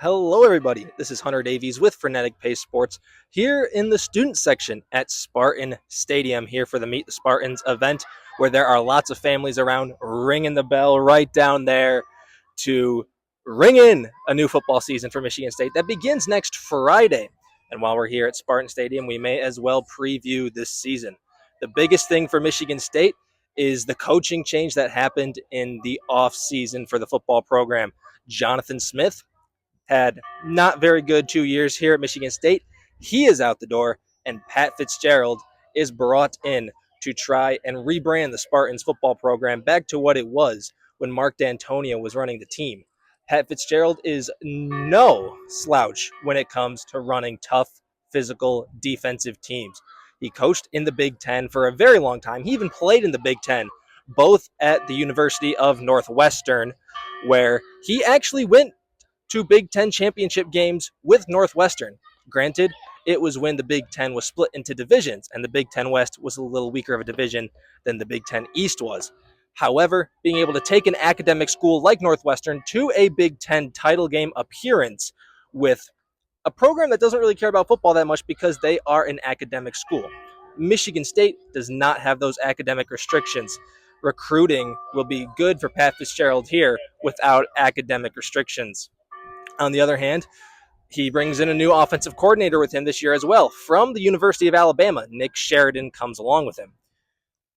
Hello, everybody. This is Hunter Davies with Frenetic Pace Sports here in the student section at Spartan Stadium here for the Meet the Spartans event, where there are lots of families around ringing the bell right down there to ring in a new football season for Michigan State that begins next Friday. And while we're here at Spartan Stadium, we may as well preview this season. The biggest thing for Michigan State is the coaching change that happened in the off season for the football program. Jonathan Smith had not very good 2 years here at Michigan State. He is out the door, and Pat Fitzgerald is brought in to try and rebrand the Spartans football program back to what it was when Mark D'Antonio was running the team. Pat Fitzgerald is no slouch when it comes to running tough, physical, defensive teams. He coached in the Big Ten for a very long time. He even played in the Big Ten, both at the University of Northwestern, where he actually went two Big Ten championship games with Northwestern. Granted, it was when the Big Ten was split into divisions, and the Big Ten West was a little weaker of a division than the Big Ten East was. However, being able to take an academic school like Northwestern to a Big Ten title game appearance with a program that doesn't really care about football that much because they are an academic school. Michigan State does not have those academic restrictions. Recruiting will be good for Pat Fitzgerald here without academic restrictions. On the other hand, he brings in a new offensive coordinator with him this year as well. From the University of Alabama, Nick Sheridan comes along with him.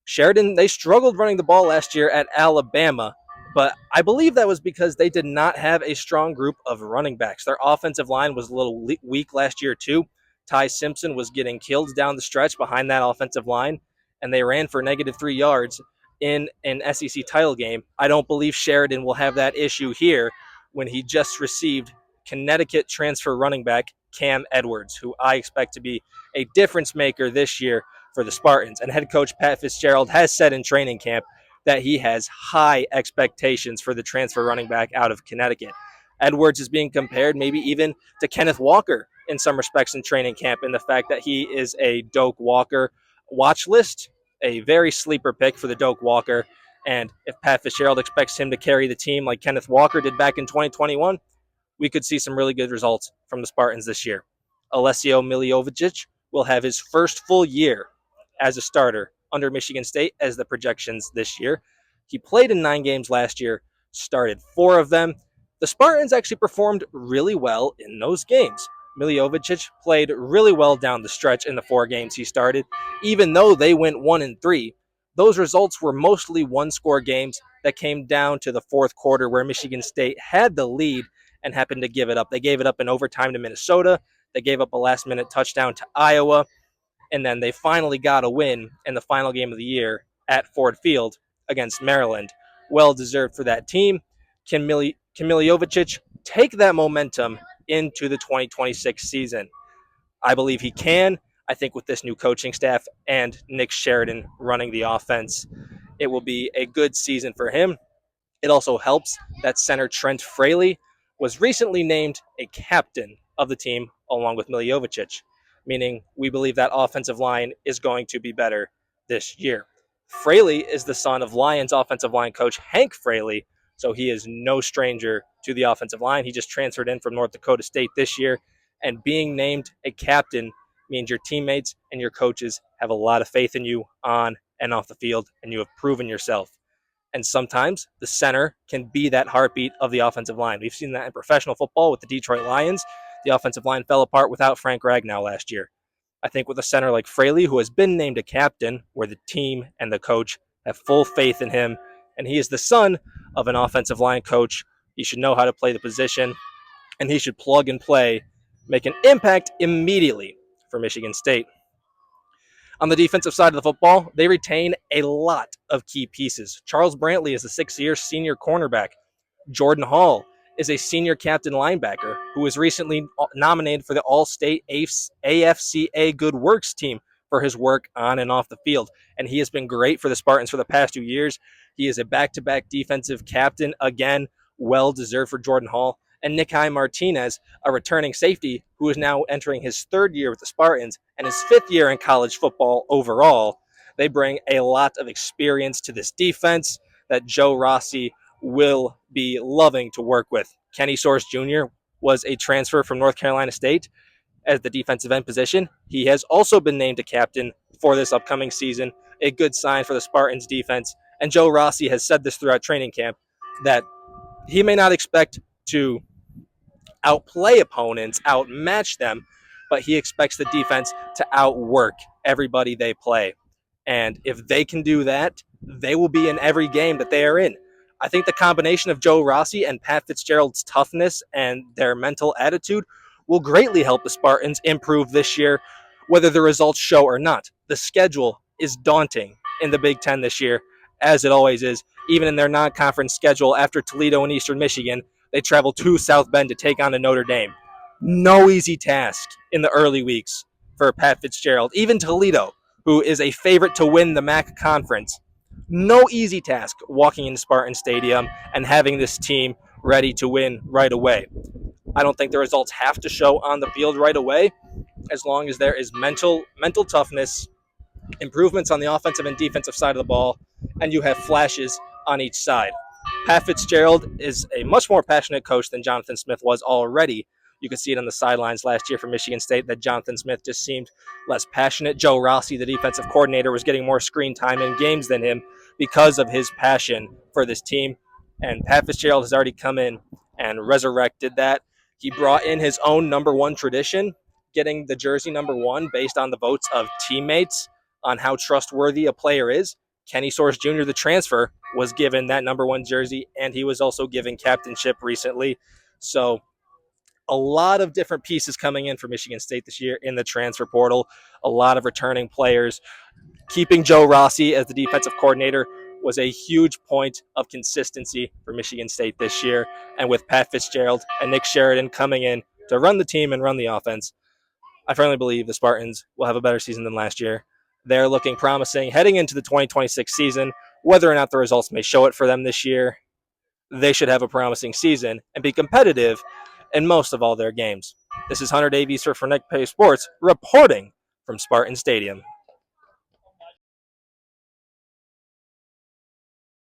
Sheridan, they struggled running the ball last year at Alabama, but I believe that was because they did not have a strong group of running backs. Their offensive line was a little weak last year too. Ty Simpson was getting killed down the stretch behind that offensive line, and they ran for -3 yards in an SEC title game. I don't believe Sheridan will have that issue here when he just received Connecticut transfer running back Cam Edwards, who I expect to be a difference maker this year for the Spartans. And head coach Pat Fitzgerald has said in training camp that he has high expectations for the transfer running back out of Connecticut. Edwards is being compared maybe even to Kenneth Walker in some respects in training camp, in the fact that he is a Doak Walker watch list, a very sleeper pick for the Doak Walker. And if Pat Fitzgerald expects him to carry the team like Kenneth Walker did back in 2021, we could see some really good results from the Spartans this year. Alessio Miljovic will have his first full year as a starter under Michigan State as the projections this year. He played in 9 games last year, started 4 of them. The Spartans actually performed really well in those games. Miljovic played really well down the stretch in the 4 games he started, even though they went 1-3. Those results were mostly one-score games that came down to the fourth quarter where Michigan State had the lead and happened to give it up. They gave it up in overtime to Minnesota. They gave up a last-minute touchdown to Iowa. And then they finally got a win in the final game of the year at Ford Field against Maryland. Well-deserved for that team. Can Miljovic take that momentum into the 2026 season? I believe he can. I think with this new coaching staff and Nick Sheridan running the offense, it will be a good season for him. It also helps that center Trent Fraley was recently named a captain of the team along with Miljovic, meaning we believe that offensive line is going to be better this year. Fraley is the son of Lions offensive line coach Hank Fraley, so he is no stranger to the offensive line. He just transferred in from North Dakota State this year, and being named a captain means your teammates and your coaches have a lot of faith in you on and off the field, and you have proven yourself. And sometimes the center can be that heartbeat of the offensive line. We've seen that in professional football with the Detroit Lions. The offensive line fell apart without Frank Ragnow last year. I think with a center like Fraley, who has been named a captain, where the team and the coach have full faith in him, and he is the son of an offensive line coach, he should know how to play the position, and he should plug and play, make an impact immediately for Michigan State. On the defensive side of the football, they retain a lot of key pieces. Charles Brantley is a 6-year senior cornerback. Jordan Hall is a senior captain linebacker who was recently nominated for the All-State AFCA Good Works team for his work on and off the field. And he has been great for the Spartans for the past 2 years. He is a back-to-back defensive captain. Again, well-deserved for Jordan Hall. And Nikai Martinez, a returning safety who is now entering his 3rd year with the Spartans and his 5th year in college football overall. They bring a lot of experience to this defense that Joe Rossi will be loving to work with. Kenny Source Jr. was a transfer from North Carolina State at the defensive end position. He has also been named a captain for this upcoming season, a good sign for the Spartans defense. And Joe Rossi has said this throughout training camp that he may not expect to outplay opponents, outmatch them, but he expects the defense to outwork everybody they play. And if they can do that, they will be in every game that they are in. I think the combination of Joe Rossi and Pat Fitzgerald's toughness and their mental attitude will greatly help the Spartans improve this year, whether the results show or not. The schedule is daunting in the Big Ten this year, as it always is. Even in their non-conference schedule after Toledo and Eastern Michigan, they travel to South Bend to take on a Notre Dame. No easy task in the early weeks for Pat Fitzgerald. Even Toledo, who is a favorite to win the MAC conference, no easy task walking into Spartan Stadium and having this team ready to win right away. I don't think the results have to show on the field right away, as long as there is mental toughness, improvements on the offensive and defensive side of the ball, and you have flashes on each side. Pat Fitzgerald is a much more passionate coach than Jonathan Smith was already. You could see it on the sidelines last year for Michigan State that Jonathan Smith just seemed less passionate. Joe Rossi, the defensive coordinator, was getting more screen time in games than him because of his passion for this team. And Pat Fitzgerald has already come in and resurrected that. He brought in his own number one tradition, getting the jersey number one based on the votes of teammates on how trustworthy a player is. Kenny Soares Jr., the transfer, was given that number one jersey, and he was also given captainship recently. So a lot of different pieces coming in for Michigan State this year in the transfer portal, a lot of returning players. Keeping Joe Rossi as the defensive coordinator was a huge point of consistency for Michigan State this year. And with Pat Fitzgerald and Nick Sheridan coming in to run the team and run the offense, I firmly believe the Spartans will have a better season than last year. They're looking promising heading into the 2026 season. Whether or not the results may show it for them this year, they should have a promising season and be competitive in most of all their games. This is Hunter Davies for Frenetic Sports reporting from Spartan Stadium.